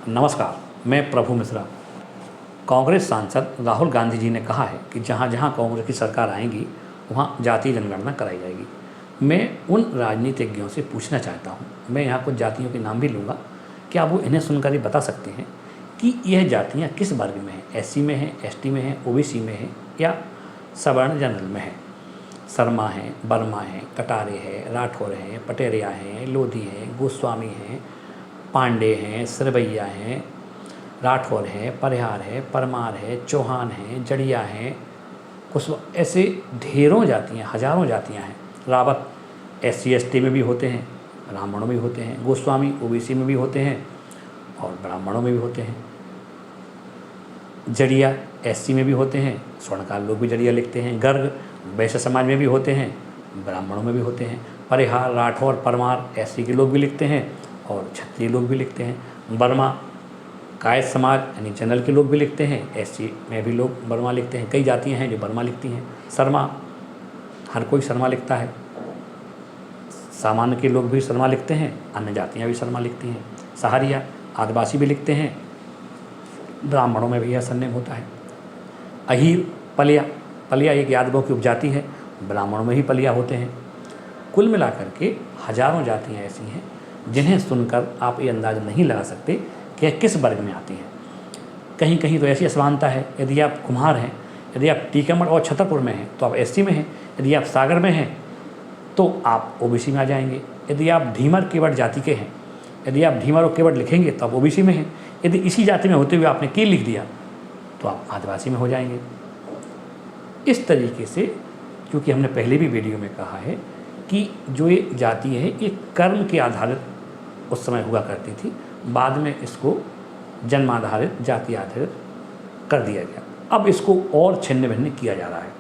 नमस्कार, मैं प्रभु मिश्रा। कांग्रेस सांसद राहुल गांधी जी ने कहा है कि जहां जहां कांग्रेस की सरकार आएगी वहां जातीय जनगणना कराई जाएगी। मैं उन राजनीतिज्ञों से पूछना चाहता हूं, मैं यहाँ कुछ जातियों के नाम भी लूँगा, क्या वो इन्हें सुनकर ही बता सकते हैं कि यह जातियाँ किस वर्ग में हैं? एससी में हैं, एसटी में हैं, ओबीसी में हैं या सवर्ण जनरल में हैं? शर्मा हैं, वर्मा हैं, कटारे हैं, राठौर हैं, पटेरिया हैं, लोधी हैं, गोस्वामी हैं, पांडे हैं, सरवैया हैं, राठौर हैं, परिहार है, परमार है, चौहान हैं, जड़िया हैं, कुछ ऐसे ढेरों जातियाँ, हजारों जातियाँ हैं। रावत एससी एसटी में भी होते हैं, ब्राह्मणों में भी होते हैं, गोस्वामी ओबीसी में भी होते हैं और ब्राह्मणों में भी होते हैं। जड़िया एससी में भी होते हैं, स्वर्णकाल लोग भी जड़िया लिखते हैं। गर्ग वैश्य समाज में भी होते हैं, ब्राह्मणों में भी होते हैं। परिहार, राठौर, परमार एससी के लोग भी लिखते हैं और क्षत्रिय लोग भी लिखते हैं। वर्मा कायस्थ समाज यानी जनरल के लोग भी लिखते हैं, एससी में भी लोग वर्मा लिखते हैं। कई जातियां हैं जो वर्मा लिखती हैं। शर्मा, हर कोई शर्मा लिखता है। सामान्य के लोग भी शर्मा लिखते हैं, अन्य जातियां भी शर्मा लिखती हैं। सहारिया आदिवासी भी लिखते हैं, ब्राह्मणों में भी यह सरनेम होता है। अहीर, पलिया, पलिया एक यादवों की उपजाति है, ब्राह्मणों में ही पलिया होते हैं। कुल मिलाकर के हजारों जातियाँ ऐसी हैं जिन्हें सुनकर आप ये अंदाज़ नहीं लगा सकते कि किस वर्ग में आती हैं। कहीं कहीं तो ऐसी असमानता है, यदि आप कुम्हार हैं, यदि आप टीकमगढ़ और छतरपुर में हैं तो आप एससी में हैं, यदि आप सागर में हैं तो आप ओबीसी में आ जाएंगे। यदि आप धीमर केवट जाति के हैं, यदि आप धीमर और केवट लिखेंगे तो आप ओबीसी में हैं। यदि इसी जाति में होते हुए आपने की लिख दिया तो आप आदिवासी में हो जाएंगे। इस तरीके से, क्योंकि हमने पहले भी वीडियो में कहा है कि जो ये जाति है ये कर्म के आधारित उस समय हुआ करती थी, बाद में इसको जन्म आधारित, जाति आधारित कर दिया गया। अब इसको और छिन्न भिन्न किया जा रहा है।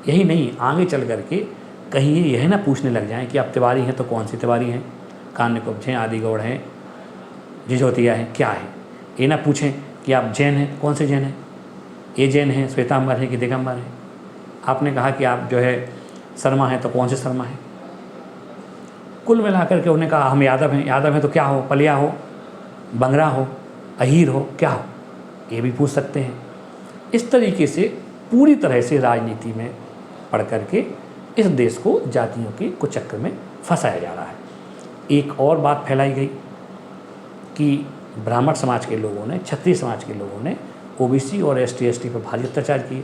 यही नहीं, आगे चल करके कहीं ये यह ना पूछने लग जाएं कि आप तिवारी हैं तो कौन सी तिवारी हैं, कान्यकुब्ज हैं, आदिगौड़ हैं, जिजोतिया हैं, क्या है। ये ना पूछें कि आप जैन हैं, कौन से जैन हैं, ये जैन हैं, श्वेतांबर हैं कि दिगंबर हैं। आपने कहा कि आप जो है शर्मा हैं तो कौन से शर्मा हैं। कुल मिलाकर के उन्होंने कहा हम यादव हैं, यादव हैं तो क्या हो, पलिया हो, बंगरा हो, अहीर हो, क्या हो, ये भी पूछ सकते हैं। इस तरीके से पूरी तरह से राजनीति में पढ़ करके इस देश को जातियों के कुचक्र में फंसाया जा रहा है। एक और बात फैलाई गई कि ब्राह्मण समाज के लोगों ने, क्षत्रिय समाज के लोगों ने ओबीसी और एसटी एसटी पर भारी अत्याचार किए।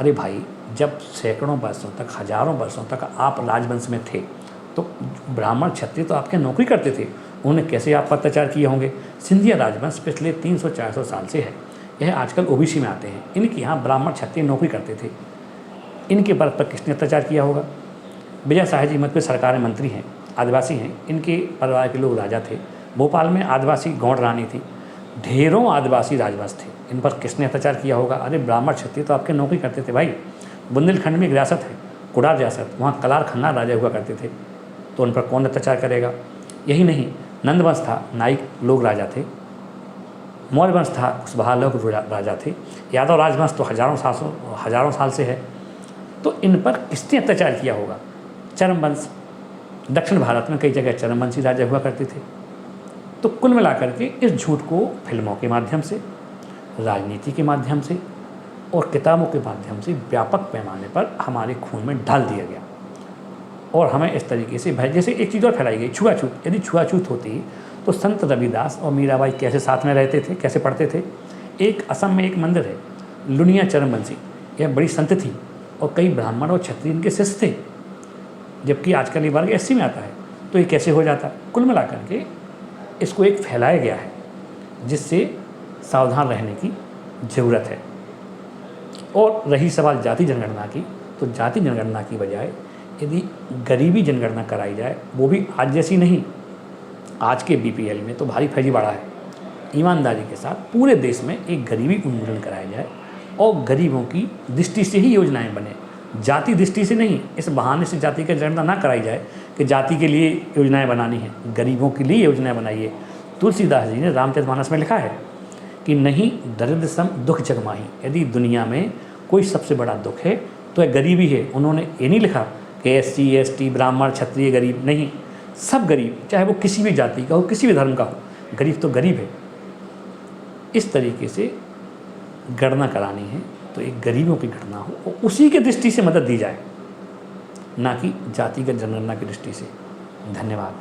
अरे भाई, जब सैकड़ों वर्षों तक, हजारों वर्षों तक आप राजवंश में थे तो ब्राह्मण क्षत्रिय तो आपके नौकरी करते थे, उन्होंने कैसे आप पर अत्याचार किए होंगे। सिंधिया राजवंश पिछले 300-400 साल से है, यह आजकल ओबीसी में आते हैं। इनके यहाँ ब्राह्मण क्षत्रिय नौकरी करते थे, इनके वर्ग पर किसने अत्याचार किया होगा। विजय शाह जी मत पे सरकार में मंत्री हैं, आदिवासी हैं, इनके परिवार के लोग राजा थे। भोपाल में आदिवासी गौड़ रानी थी, ढेरों आदिवासी राजवंश थे, इन पर किसने अत्याचार किया होगा। अरे ब्राह्मण क्षत्रिय तो आपके नौकरी करते थे भाई। बुंदेलखंड में एक रियासत है कुडार रियासत, वहाँ कलार खन्ना राजा हुआ करते थे, तो उन पर कौन अत्याचार करेगा। यही नहीं, नंद वंश था, नाइक लोग राजा थे। मौर्य वंश था, कुशवाहा लोग राजा थे। यादव राजवंश तो हजारों साल से है, तो इन पर किसने अत्याचार किया होगा। चरम वंश, दक्षिण भारत में कई जगह चरमवंशी राजा हुआ करते थे। तो कुल मिलाकर के इस झूठ को फिल्मों के माध्यम से, राजनीति के माध्यम से और किताबों के माध्यम से व्यापक पैमाने पर हमारे खून में डाल दिया गया। और हमें इस तरीके से भाई, जैसे एक चीज़ और फैलाई गई, छुआछूत। यदि छुआछूत होती तो संत रविदास और मीराबाई कैसे साथ में रहते थे, कैसे पढ़ते थे। एक असम में एक मंदिर है, लुनिया चरमवंशी, यह बड़ी संत थी और कई ब्राह्मण और क्षत्रिय इनके शिष्य थे, जबकि आजकल ये वर्ग एससी में आता है, तो ये कैसे हो जाता। कुल मिलाकर के इसको एक फैलाया गया है जिससे सावधान रहने की ज़रूरत है। और रही सवाल जाति जनगणना की, तो जाति जनगणना की बजाय यदि गरीबी जनगणना कराई जाए, वो भी आज जैसी नहीं, आज के बीपीएल में तो भारी फर्जीवाड़ा है। ईमानदारी के साथ पूरे देश में एक गरीबी उन्मूलन कराया जाए और गरीबों की दृष्टि से ही योजनाएं बने, जाति दृष्टि से नहीं। इस बहाने से जाति की जनगणना ना कराई जाए कि जाति के लिए योजनाएं बनानी है, गरीबों के लिए योजनाएं बनाइए। तुलसीदास जी ने रामचरितमानस में लिखा है कि नहीं दरिद्र सम दुख जग माही, यदि दुनिया में कोई सबसे बड़ा दुख है तो यह गरीबी है। उन्होंने ये नहीं लिखा कि एससी एसटी ब्राह्मण क्षत्रिय गरीब, नहीं, सब गरीब, चाहे वो किसी भी जाति का हो, किसी भी धर्म का हो, गरीब तो गरीब है। इस तरीके से गणना करानी है तो एक गरीबों की गणना हो और उसी के दृष्टि से मदद दी जाए, ना कि जातिगत जनगणना की दृष्टि से। धन्यवाद।